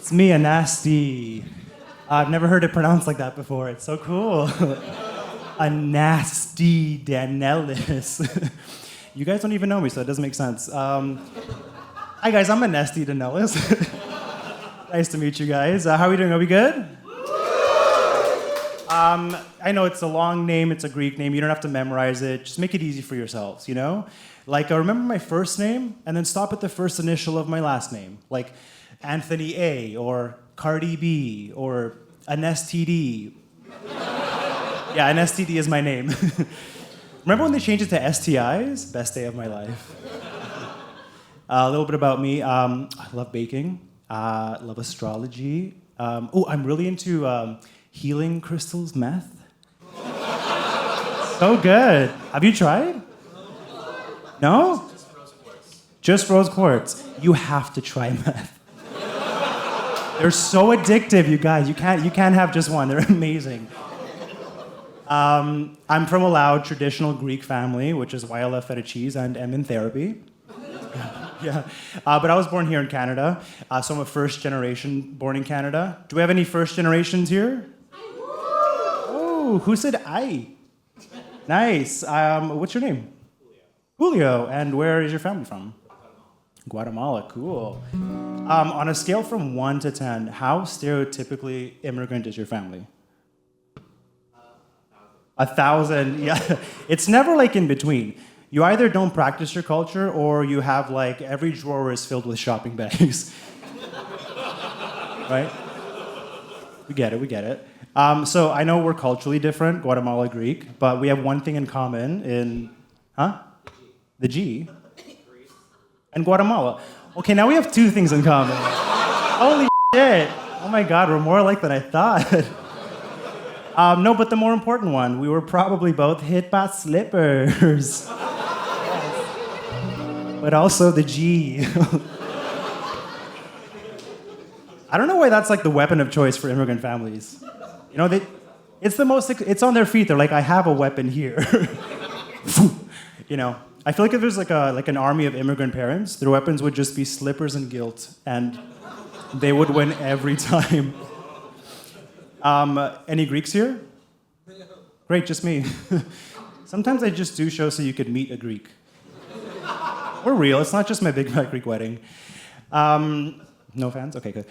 It's me, Anesti. I've never heard it pronounced like that before. It's so cool. Anesti Danelis. You guys don't even know me, so it doesn't make sense. Hi guys, I'm Anesti Danelis. Nice to meet you guys. How are we doing? Are we good? I know it's a long name, it's a Greek name, you don't have to memorize it, just make it easy for yourselves, you know? Like, remember my first name, and then stop at the first initial of my last name. Like, Anthony A, or Cardi B, or Anestd. Yeah, an STD is my name. Remember when they changed it to STIs? Best day of my life. A little bit about me. I love baking, love astrology. I'm really into healing crystals, meth. So good. Have you tried? No? Just rose quartz. You have to try meth. They're so addictive, you guys. You can't have just one. They're amazing. I'm from a loud traditional Greek family, which is why I love feta cheese and am in therapy. Yeah. But I was born here in Canada, so I'm a first generation born in Canada. Do we have any first generations here? Oh, who said I? Nice. What's your name? Julio. And where is your family from? Guatemala. Cool. On a scale from 1 to 10, how stereotypically immigrant is your family? 1,000. Yeah. It's never like in between. You either don't practice your culture or you have like every drawer is filled with shopping bags. Right? We get it. So I know we're culturally different, Guatemala, Greek, but we have one thing in common in, the G. And Guatemala. Okay, now we have 2 things in common. Holy shit. Oh my God, we're more alike than I thought. No, but the more important one, we were probably both hit by slippers. But also the G. I don't know why that's like the weapon of choice for immigrant families. You know, it's on their feet. They're like, I have a weapon here. You know, I feel like if there's like an army of immigrant parents, their weapons would just be slippers and guilt, and they would win every time. Any Greeks here? Great, just me. Sometimes I just do shows so you could meet a Greek. We're real, it's not just my big fat Greek wedding. No fans? Okay, good.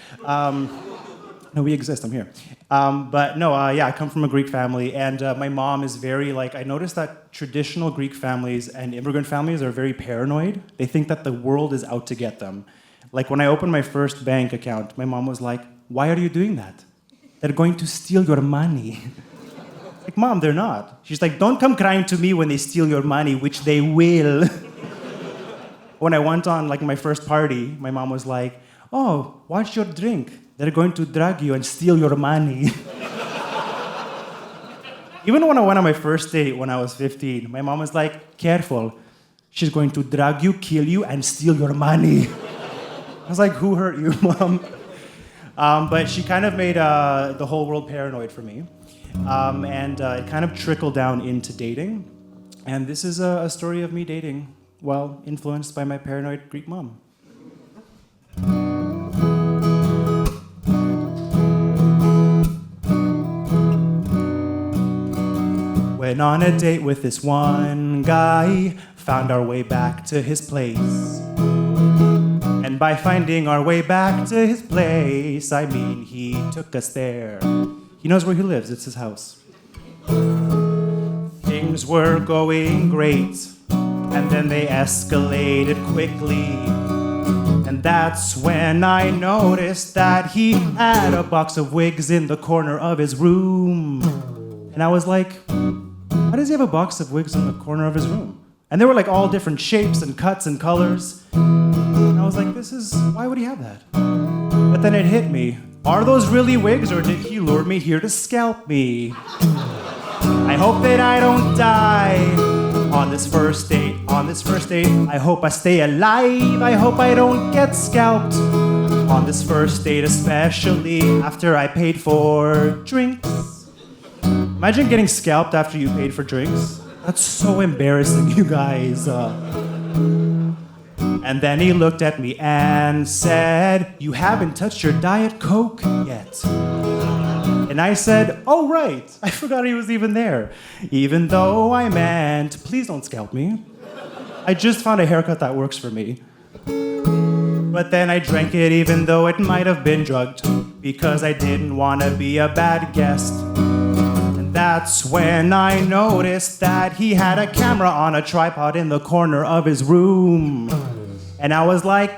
No, we exist, I'm here. I come from a Greek family, and my mom is very, I noticed that traditional Greek families and immigrant families are very paranoid. They think that the world is out to get them. Like, when I opened my first bank account, my mom was like, why are you doing that? They're going to steal your money. Like, Mom, they're not. She's like, don't come crying to me when they steal your money, which they will. When I went on, my first party, my mom was like, oh, watch your drink. They're going to drug you and steal your money. Even when I went on my first date when I was 15, my mom was like, careful. She's going to drug you, kill you, and steal your money. I was like, who hurt you, Mom? But she kind of made the whole world paranoid for me. And it kind of trickled down into dating. And this is a story of me dating while influenced by my paranoid Greek mom. Went on a date with this one guy, found our way back to his place. And by finding our way back to his place, I mean he took us there. He knows where he lives, it's his house. Things were going great, and then they escalated quickly. And that's when I noticed that he had a box of wigs in the corner of his room. And I was like, why does he have a box of wigs in the corner of his room? And they were all different shapes and cuts and colors. And I was like, why would he have that? But then it hit me. Are those really wigs, or did he lure me here to scalp me? I hope that I don't die on this first date. I hope I stay alive. I hope I don't get scalped on this first date, especially after I paid for drinks. Imagine getting scalped after you paid for drinks. That's so embarrassing, you guys. And then he looked at me and said, "You haven't touched your Diet Coke yet." And I said, "Oh, right. I forgot he was even there." Even though I meant, "Please don't scalp me. I just found a haircut that works for me." But then I drank it even though it might have been drugged, because I didn't want to be a bad guest. And that's when I noticed that he had a camera on a tripod in the corner of his room. And I was like,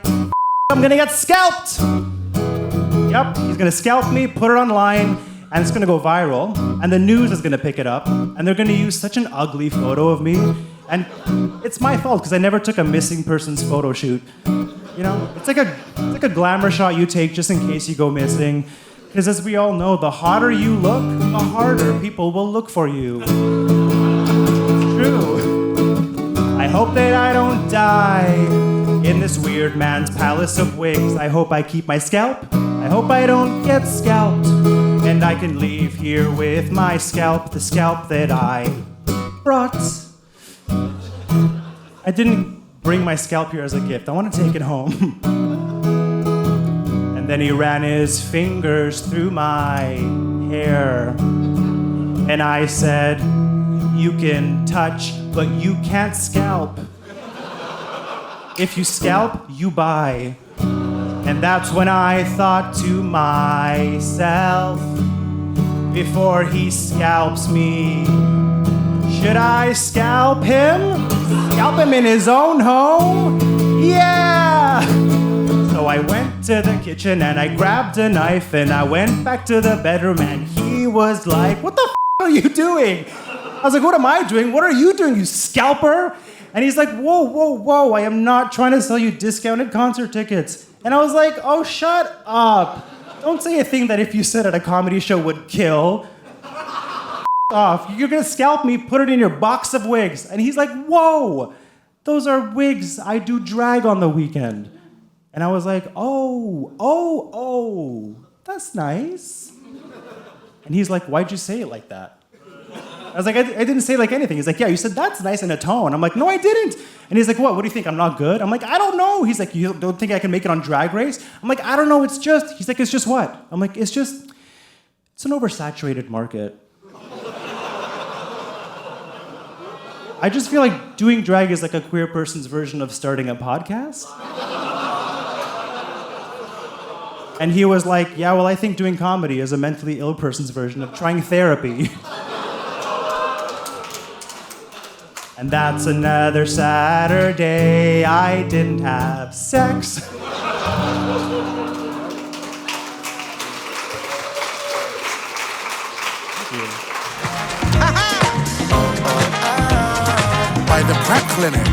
I'm gonna get scalped. Yep, he's gonna scalp me, put it online, and it's gonna go viral. And the news is gonna pick it up, and they're gonna use such an ugly photo of me. And it's my fault, because I never took a missing person's photo shoot. You know, it's like a glamour shot you take just in case you go missing. Because as we all know, the hotter you look, the harder people will look for you. It's true. I hope that I don't die in this weird man's palace of wigs. I hope I keep my scalp. I hope I don't get scalped. And I can leave here with my scalp, the scalp that I brought. I didn't bring my scalp here as a gift. I want to take it home. And then he ran his fingers through my hair. And I said, "You can touch, but you can't scalp. If you scalp, you buy." And that's when I thought to myself, before he scalps me, should I scalp him? Scalp him in his own home? Yeah! So I went to the kitchen and I grabbed a knife and I went back to the bedroom and he was like, "What the are you doing?" I was like, "What am I doing? What are you doing, you scalper?" And he's like, "Whoa, whoa, whoa, I am not trying to sell you discounted concert tickets." And I was like, "Oh, shut up. Don't say a thing that if you said at a comedy show would kill. Off. You're gonna scalp me, put it in your box of wigs." And he's like, "Whoa, those are wigs. I do drag on the weekend." And I was like, oh, that's nice. And he's like, "Why'd you say it like that?" I was like, I didn't say like anything. He's like, "Yeah, you said that's nice in a tone." I'm like, "No, I didn't." And he's like, What do you think? I'm not good?" I'm like, "I don't know." He's like, "You don't think I can make it on Drag Race?" I'm like, "I don't know, it's just..." He's like, "It's just what?" I'm like, it's an oversaturated market. I just feel like doing drag is like a queer person's version of starting a podcast. And he was like, "Yeah, well, I think doing comedy is a mentally ill person's version of trying therapy." And that's another Saturday I didn't have sex. Thank you. By the PrEP Clinic.